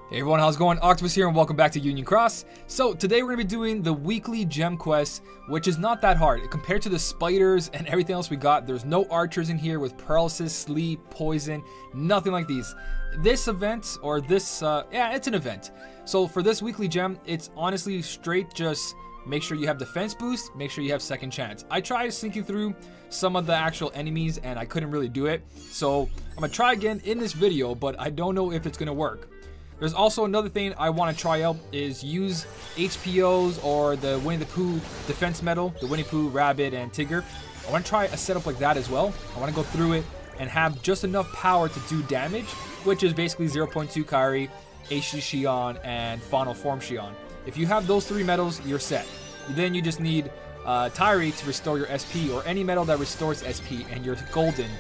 Hey everyone, how's it going? Octopus here and welcome back to Union Cross. So today we're going to be doing the weekly gem quest, which is not that hard. Compared to the spiders and everything else we got, there's no archers in here with paralysis, sleep, poison, nothing like these. This event, or this, it's an event. So for this weekly gem, it's honestly straight just make sure you have defense boost, make sure you have second chance. I tried sneaking through some of the actual enemies and I couldn't really do it. So I'm going to try again in this video, but I don't know if it's going to work. There's also another thing I want to try out is use HPOs or the Winnie the Pooh defense medal, the Winnie Pooh, Rabbit, and Tigger. I want to try a setup like that as well. I want to go through it and have just enough power to do damage, which is basically 0.2 Kairi, HD Xion, and Final Form Xion. If you have those three medals, you're set. Then you just need Tyri to restore your SP, or any medal that restores SP, and you're golden.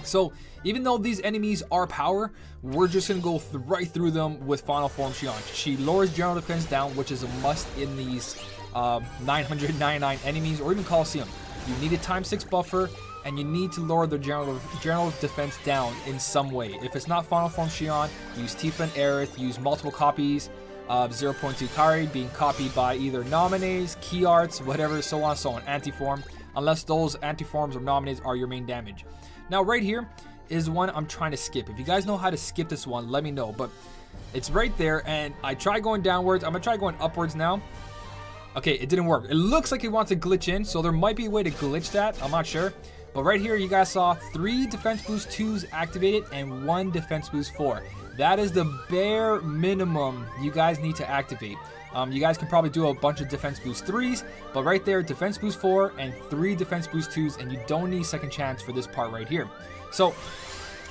So even though these enemies are power, we're just going to go right through them with Final Form Xion. She lowers general defense down, which is a must in these 999 enemies, or even Coliseum. You need a ×6 buffer, and you need to lower the general defense down in some way. If it's not Final Form Xion, use Tifa and Aerith, use multiple copies of 0.2 Kairi being copied by either Nominees, Key Arts, whatever, so on and so on, Anti-Form, unless those Anti-Forms or Nominees are your main damage. Now right here is one I'm trying to skip. If you guys know how to skip this one, let me know. But it's right there, and I tried going downwards. I'm gonna try going upwards now. Okay, it didn't work. It looks like it wants to glitch in, so there might be a way to glitch that. I'm not sure. But right here, you guys saw 3 defense boost 2s activated and 1 defense boost 4. That is the bare minimum you guys need to activate. You guys can probably do a bunch of defense boost 3s, but right there, defense boost 4 and 3 defense boost 2s, and you don't need second chance for this part right here. So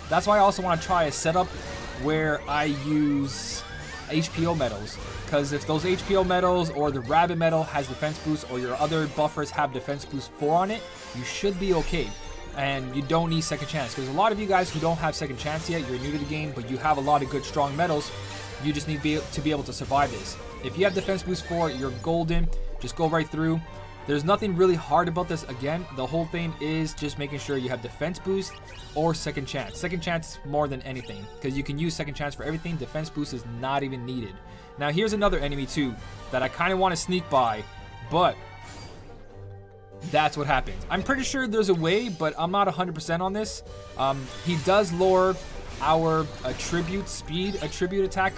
that's why I also want to try a setup where I use HPO medals, because if those HPO medals or the Rabbit medal has defense boost, or your other buffers have defense boost 4 on it, you should be okay. And you don't need second chance, because a lot of you guys who don't have second chance yet, you're new to the game, but you have a lot of good strong medals, you just need to be able to survive this. If you have defense boost 4, you're golden. Just go right through. There's nothing really hard about this. Again, the whole thing is just making sure you have defense boost or second chance. Second chance more than anything, because you can use second chance for everything. Defense boost is not even needed. Now here's another enemy too that I kind of want to sneak by, but that's what happens. I'm pretty sure there's a way, but I'm not 100% on this. He does lower our attribute attack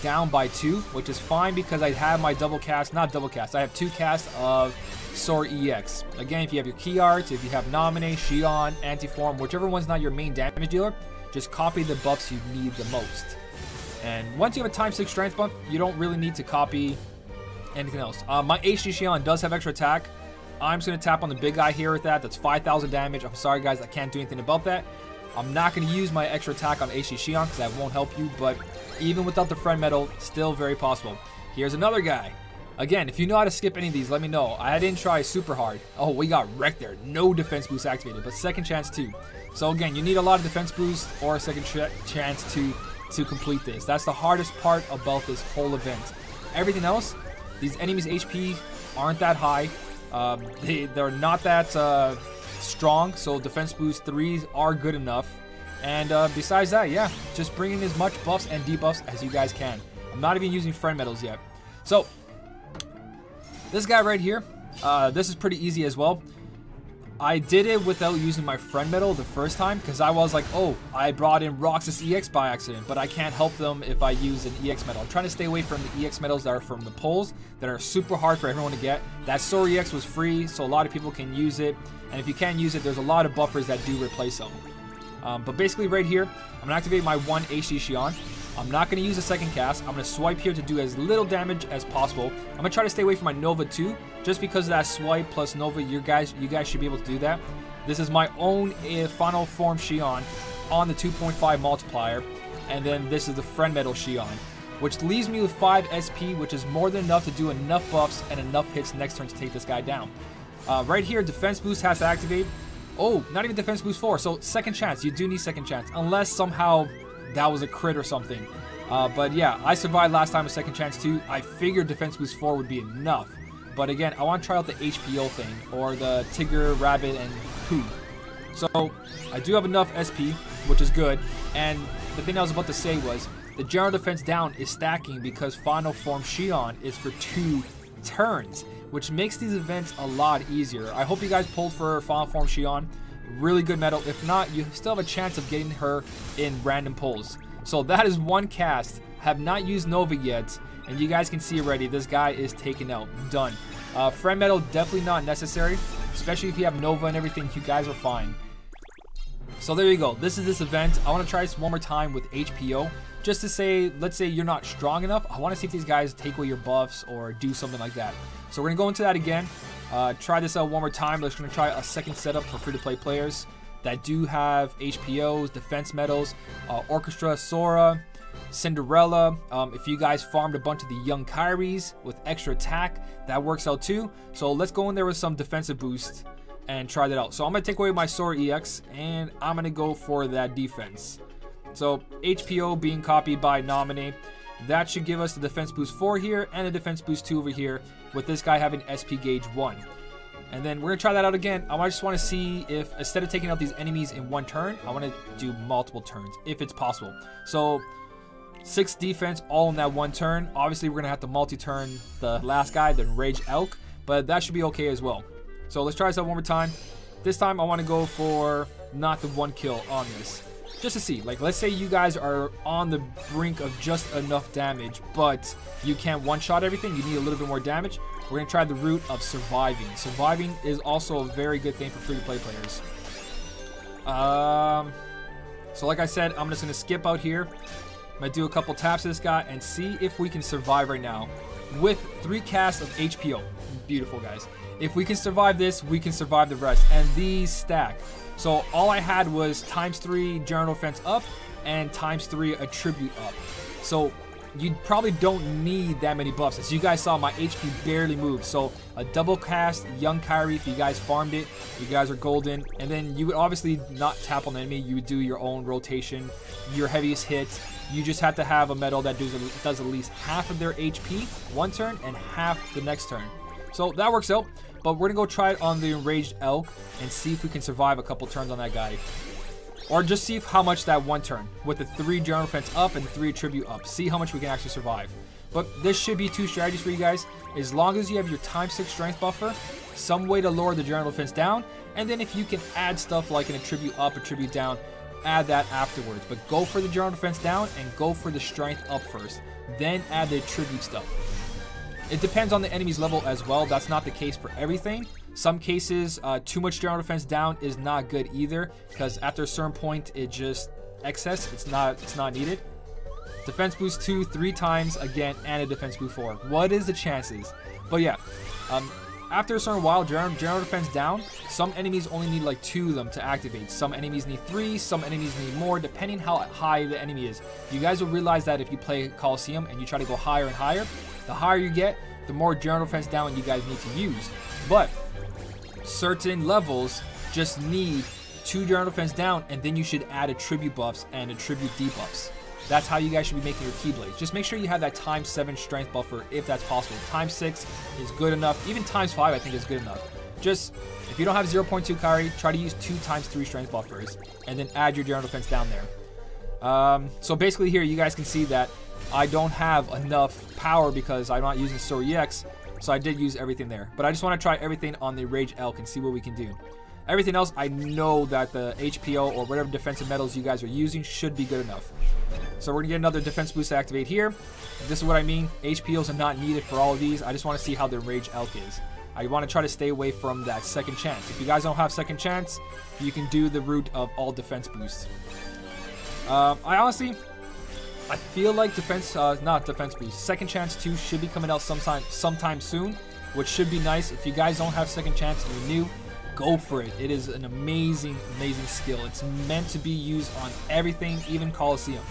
down by 2, which is fine because I have my I have 2 casts of Sora EX. Again, if you have your Key Arts, if you have Nominate, Xion, Anti-Form, whichever one's not your main damage dealer, just copy the buffs you need the most. And once you have a ×6 strength buff, you don't really need to copy anything else. My HD Xion does have extra attack. I'm just going to tap on the big guy here with that. That's 5,000 damage. I'm sorry guys, I can't do anything about that. I'm not going to use my extra attack on HD Xion because that won't help you, but even without the friend medal, still very possible. Here's another guy. Again, if you know how to skip any of these, let me know. I didn't try super hard. Oh, we got wrecked there. No defense boost activated, but second chance too. So again, you need a lot of defense boost or a second chance to complete this. That's the hardest part about this whole event. Everything else, these enemies' HP aren't that high. They're not that strong, so defense boost 3s are good enough. And besides that, yeah, just bring in as much buffs and debuffs as you guys can. I'm not even using friend medals yet. So this guy right here, this is pretty easy as well. I did it without using my friend medal the first time because I was like, oh, I brought in Roxas EX by accident, but I can't help them if I use an EX medal. I'm trying to stay away from the EX medals that are from the polls that are super hard for everyone to get. That Sora EX was free, so a lot of people can use it. And if you can't use it, there's a lot of buffers that do replace them. But basically right here, I'm going to activate my 1 HD Xion. I'm not going to use a second cast. I'm going to swipe here to do as little damage as possible. I'm going to try to stay away from my Nova too, just because of that swipe plus Nova. You guys should be able to do that. This is my own Final Form Xion on the 2.5 multiplier. And then this is the friend medal Xion, which leaves me with 5 SP, which is more than enough to do enough buffs and enough hits next turn to take this guy down. Right here, defense boost has to activate. Oh, not even defense boost 4. So second chance, you do need second chance, unless somehow that was a crit or something. But yeah, I survived last time with second chance too. I figured defense boost 4 would be enough. But again, I want to try out the HPO thing, or the Tigger, Rabbit, and Pooh. So I do have enough SP, which is good. And the thing I was about to say was, the general defense down is stacking because final form Shion is for 2 turns, which makes these events a lot easier. I hope you guys pulled for final form Shion. Really good medal. If not, you still have a chance of getting her in random pulls. So that is 1 cast. Have not used Nova yet, and you guys can see already this guy is taken out. Done. Friend medal definitely not necessary, especially if you have Nova and everything. You guys are fine. So there you go. This is this event. I want to try this one more time with HPO, just to say, let's say you're not strong enough. I want to see if these guys take away your buffs or do something like that. So we're gonna go into that again. Try this out one more time. Let's gonna try a second setup for free-to-play players that do have HPOs, defense medals, Orchestra, Sora, Cinderella. If you guys farmed a bunch of the young Kyries with extra attack, that works out too. So let's go in there with some defensive boost and try that out. So I'm gonna take away my Sora EX and I'm gonna go for that defense. So HPO being copied by Nominee, that should give us the defense boost 4 here and a defense boost 2 over here, with this guy having SP gauge 1. And then we're gonna try that out again. I just want to see if instead of taking out these enemies in 1 turn, I want to do multiple turns if it's possible. So 6 defense all in that 1 turn. Obviously we're gonna have to multi-turn the last guy, the Enraged Elk, but that should be okay as well. So let's try this out one more time. This time I want to go for not the 1 kill on this, just to see. Like, let's say you guys are on the brink of just enough damage, but you can't one-shot everything. You need a little bit more damage. We're gonna try the route of surviving. Surviving is also a very good thing for free-to-play players. So like I said, I'm just gonna skip out here. I'm gonna do a couple taps to this guy and see if we can survive right now with 3 casts of HPO. Beautiful, guys. If we can survive this, we can survive the rest. And these stack. So all I had was ×3 general defense up and ×3 attribute up. So you probably don't need that many buffs. As you guys saw, my HP barely moved. So a double cast young Kyrie, if you guys farmed it, you guys are golden. And then you would obviously not tap on the enemy. You would do your own rotation, your heaviest hit. You just have to have a medal that does at least half of their HP 1 turn and half the next turn. So that works out. But we're gonna go try it on the Enraged Elk and see if we can survive a couple turns on that guy. Or just see how much that 1 turn with the 3 general defense up and 3 attribute up. See how much we can actually survive. But this should be 2 strategies for you guys. As long as you have your ×6 strength buffer, some way to lower the general defense down, and then if you can add stuff like an attribute up, attribute down, add that afterwards. But go for the general defense down and go for the strength up first. Then add the attribute stuff. It depends on the enemy's level as well. That's not the case for everything. Some cases, too much general defense down is not good either, because after a certain point, it just excess. It's not needed. Defense boost 2 3 times again, and a defense boost 4. What is the chances? But yeah, after a certain while, general defense down. Some enemies only need like 2 of them to activate. Some enemies need 3. Some enemies need more, depending how high the enemy is. You guys will realize that if you play Coliseum and you try to go higher and higher, the higher you get, the more general defense down you guys need to use. But certain levels just need 2 general defense down, and then you should add attribute buffs and attribute debuffs. That's how you guys should be making your Keyblades. Just make sure you have that ×7 strength buffer if that's possible. ×6 is good enough. Even ×5 I think is good enough. Just, if you don't have 0.2 Kyrie, try to use 2 ×3 strength buffers, and then add your general defense down there. So basically here you guys can see that I don't have enough power because I'm not using Sora EX, so I did use everything there. But I just want to try everything on the Rage Elk and see what we can do. Everything else, I know that the HPO or whatever defensive medals you guys are using should be good enough. So we're going to get another defense boost to activate here. This is what I mean. HPOs are not needed for all of these. I just want to see how the Rage Elk is. I want to try to stay away from that second chance. If you guys don't have second chance, you can do the route of all defense boosts. I feel like not defense boost, second chance 2 should be coming out sometime soon, which should be nice. If you guys don't have second chance and you're new, go for it. It is an amazing skill. It's meant to be used on everything, even Coliseum.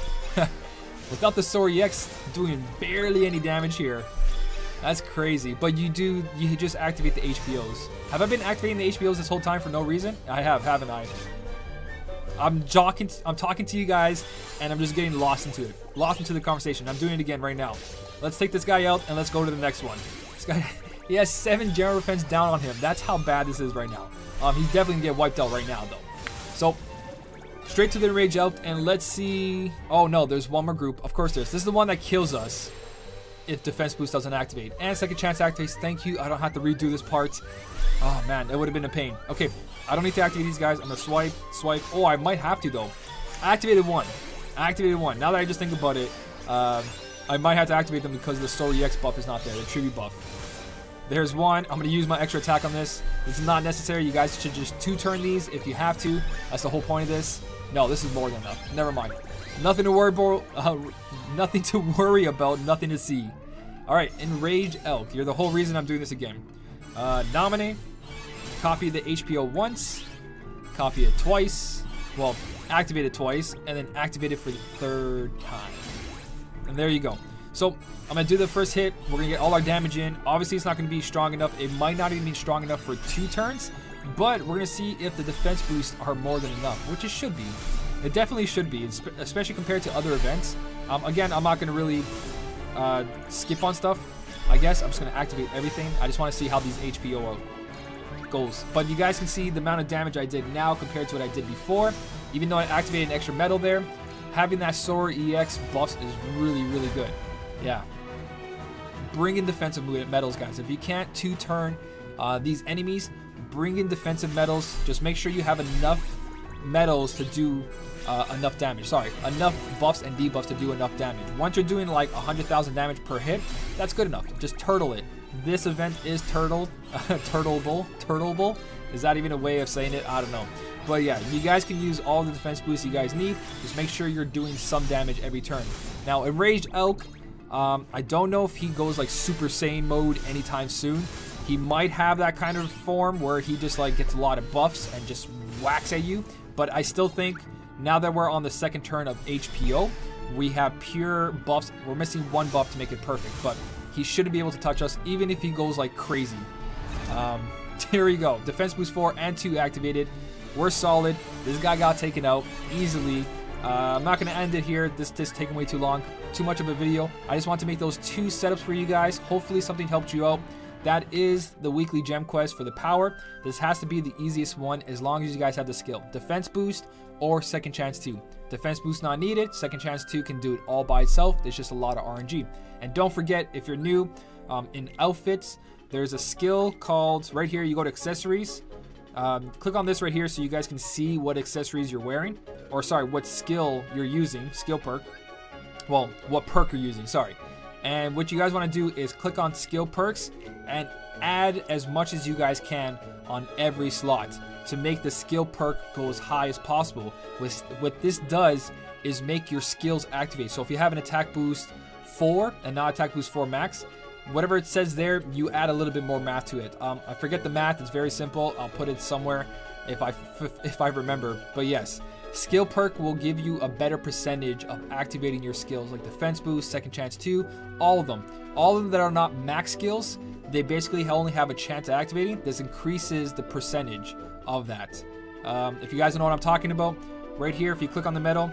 Without the Sora EX doing barely any damage here. That's crazy. But you just activate the HPOs. Have I been activating the HPOs this whole time for no reason? I have, haven't I? I'm talking to you guys, and I'm just getting lost into it. Lost into the conversation. I'm doing it again right now. Let's take this guy out, and let's go to the next one. This guy, he has 7 general defense down on him. That's how bad this is right now. He's definitely going to get wiped out right now, though. So, Straight to the Enraged Elk, and let's see. Oh no, there's one more group. Of course there's. This is the one that kills us if defense boost doesn't activate. And second chance activates. Thank you. I don't have to redo this part. Oh man, it would have been a pain. Okay, I don't need to activate these guys. I'm gonna swipe, swipe. Oh, I might have to though. I activated one. Now that I just think about it, I might have to activate them because the Solar EX buff is not there, the tribute buff. There's one. I'm going to use my extra attack on this. It's not necessary. You guys should just 2-turn these if you have to. That's the whole point of this. No, this is more than enough. Never mind. Nothing to worry about. Nothing to worry about. Nothing to see. All right, Enraged Elk. You're the whole reason I'm doing this again. Nominate. Copy the HPO once. Copy it twice. Well, activate it twice, and then activate it for the 3rd time. And there you go. So I'm going to do the first hit. We're going to get all our damage in. Obviously, it's not going to be strong enough. It might not even be strong enough for 2 turns. But we're going to see if the defense boosts are more than enough, which it should be. It definitely should be, especially compared to other events. Again, I'm not going to really skip on stuff, I guess. I'm just going to activate everything. I just want to see how these HPO goes. But you guys can see the amount of damage I did now compared to what I did before. Even though I activated an extra metal there, having that Solar EX buffs is really, really good. Yeah. Bring in defensive metals, guys. If you can't 2-turn these enemies, bring in defensive metals. Just make sure you have enough metals to do enough damage. Sorry, enough buffs and debuffs to do enough damage. Once you're doing like 100,000 damage per hit, that's good enough. Just turtle it. This event is turtleable. Is that even a way of saying it? I don't know. But yeah, you guys can use all the defense boosts you guys need. Just make sure you're doing some damage every turn. Now, Enraged Elk, I don't know if he goes like Super Saiyan mode anytime soon. He might have that kind of form where he just like gets a lot of buffs and just whacks at you. But I still think now that we're on the 2nd turn of HPO, we have pure buffs. We're missing 1 buff to make it perfect, but he shouldn't be able to touch us even if he goes like crazy. Here we go. Defense boost 4 and 2 activated. We're solid. This guy got taken out easily. I'm not going to end it here. This is taking way too long. Too much of a video. I just want to make those 2 setups for you guys. Hopefully something helped you out. That is the weekly gem quest for the power. This has to be the easiest one as long as you guys have the skill. Defense boost or second chance 2. Defense boost not needed. Second chance 2 can do it all by itself. There's just a lot of RNG. And don't forget, if you're new, in outfits, there's a skill called, right here, you go to accessories. Click on this right here so you guys can see what accessories you're wearing. Or sorry, what skill you're using. Skill perk. Well, what perk you're using, sorry. And what you guys want to do is click on skill perks and add as much as you guys can on every slot to make the skill perk go as high as possible. What this does is make your skills activate. So if you have an attack boost 4 and not attack boost 4 max, whatever it says there, you add a little bit more math to it. I forget the math. It's very simple. I'll put it somewhere if I remember. But yes, skill perk will give you a better percentage of activating your skills, like defense boost, second chance 2, all of them. All of them that are not max skills, they basically only have a chance at activating. This increases the percentage of that. If you guys know what I'm talking about, right here, if you click on the metal,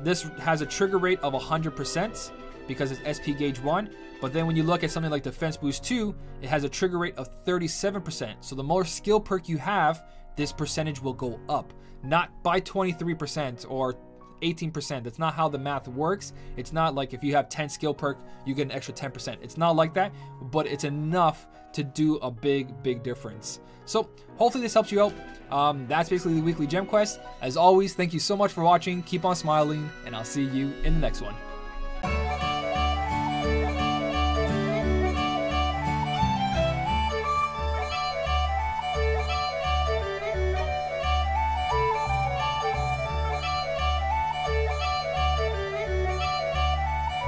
this has a trigger rate of 100% because it's SP gauge 1. But then when you look at something like Defense Boost 2, it has a trigger rate of 37%. So the more skill perk you have, this percentage will go up. Not by 23% or 18%. That's not how the math works. It's not like if you have 10 skill perk, you get an extra 10%. It's not like that, but it's enough to do a big difference. So hopefully this helps you out. That's basically the weekly gem quest. As always, thank you so much for watching. Keep on smiling, and I'll see you in the next one.